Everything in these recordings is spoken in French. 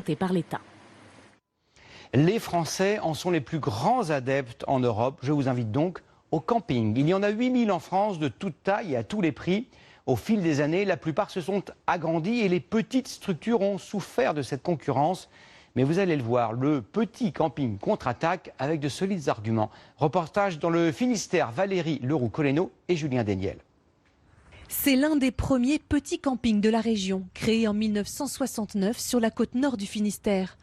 par l'État. Les Français en sont les plus grands adeptes en Europe. Je vous invite donc au camping. Il y en a 8000 en France de toute taille et à tous les prix. Au fil des années, la plupart se sont agrandis et les petites structures ont souffert de cette concurrence. Mais vous allez le voir, le petit camping contre-attaque avec de solides arguments. Reportage dans le Finistère, Valérie Leroux-Coleno et Julien Déniel. C'est l'un des premiers petits campings de la région, créé en 1969 sur la côte nord du Finistère.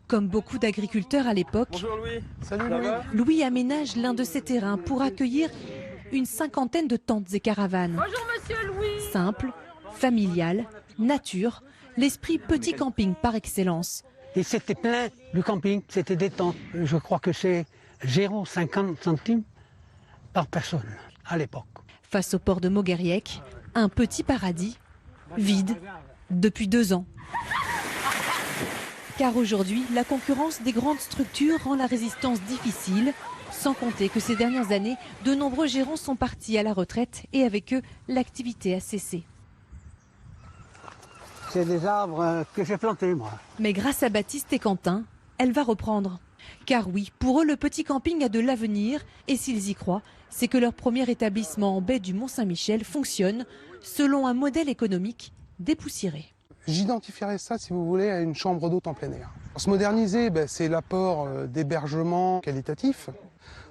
Comme beaucoup d'agriculteurs à l'époque, Bonjour Louis. Salut Louis. Louis aménage l'un de ses terrains pour accueillir une cinquantaine de tentes et caravanes. Bonjour Monsieur Louis. Simple, familial, nature, l'esprit petit camping par excellence. Et c'était plein, le camping, c'était des tentes. Je crois que c'est 0,50 centimes par personne à l'époque. Face au port de Mogueriec, un petit paradis, vide, depuis 2 ans. Car aujourd'hui, la concurrence des grandes structures rend la résistance difficile, sans compter que ces dernières années, de nombreux gérants sont partis à la retraite et avec eux, l'activité a cessé. C'est des arbres que j'ai plantés, moi. Mais grâce à Baptiste et Quentin, elle va reprendre. Car oui, pour eux, le petit camping a de l'avenir et s'ils y croient, c'est que leur premier établissement en baie du Mont-Saint-Michel fonctionne selon un modèle économique dépoussiéré. J'identifierais ça, si vous voulez, à une chambre d'hôte en plein air. Se moderniser, c'est l'apport d'hébergement qualitatif.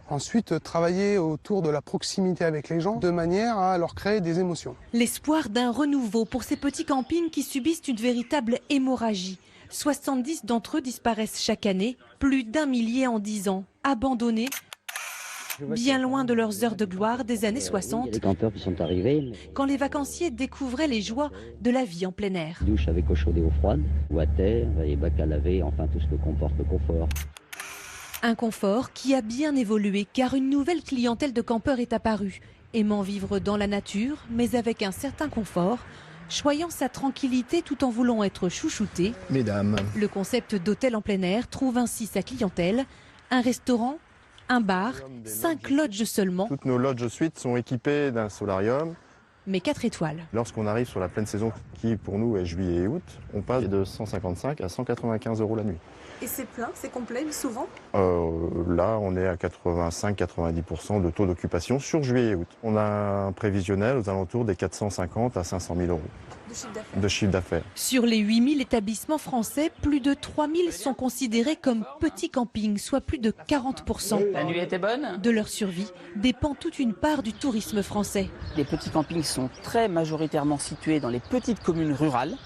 Ensuite, travailler autour de la proximité avec les gens, de manière à leur créer des émotions. L'espoir d'un renouveau pour ces petits campings qui subissent une véritable hémorragie. 70 d'entre eux disparaissent chaque année, plus d'1 millier en 10 ans, abandonnés, bien loin de leurs heures de gloire des années 60, Il y a des campeurs qui sont arrivés, quand les vacanciers découvraient les joies de la vie en plein air. douche avec eau chaude et eau froide, ou à terre, et bacs à laver, enfin tout ce que comporte le confort. Un confort qui a bien évolué car une nouvelle clientèle de campeurs est apparue, aimant vivre dans la nature mais avec un certain confort, choyant sa tranquillité tout en voulant être chouchouté. Mesdames. Le concept d'hôtel en plein air trouve ainsi sa clientèle, un restaurant, un bar, 5 lodges seulement, Toutes nos lodges suites sont équipées d'un solarium. mais 4 étoiles. Lorsqu'on arrive sur la pleine saison, qui pour nous est juillet et août, on passe de 155 à 195 € la nuit. Et c'est plein, c'est complet souvent? Là, on est à 85-90% de taux d'occupation sur juillet et août. On a un prévisionnel aux alentours des 450 à 500 000 € de chiffre d'affaires. Sur les 8000 établissements français, plus de 3000 sont considérés comme petits campings, soit plus de 40%. La nuit était bonne. De leur survie dépend toute une part du tourisme français. Les petits campings sont très majoritairement situés dans les petites communes rurales.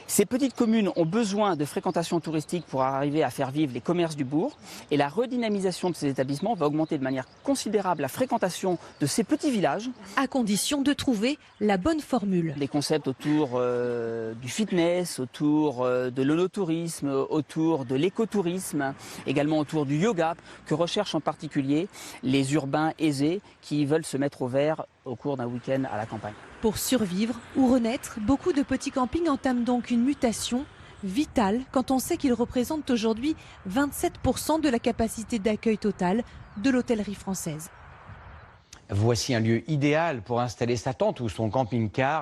Ces petites communes ont besoin de fréquentation touristique pour arriver à faire vivre les commerces du bourg. Et la redynamisation de ces établissements va augmenter de manière considérable la fréquentation de ces petits villages. À condition de trouver la bonne formule. Des concepts autour du fitness, autour de l'onotourisme, autour de l'écotourisme, également autour du yoga, que recherchent en particulier les urbains aisés qui veulent se mettre au vert au cours d'un week-end à la campagne. Pour survivre ou renaître, beaucoup de petits campings entament donc une mutation vitale quand on sait qu'ils représentent aujourd'hui 27% de la capacité d'accueil totale de l'hôtellerie française. Voici un lieu idéal pour installer sa tente ou son camping-car.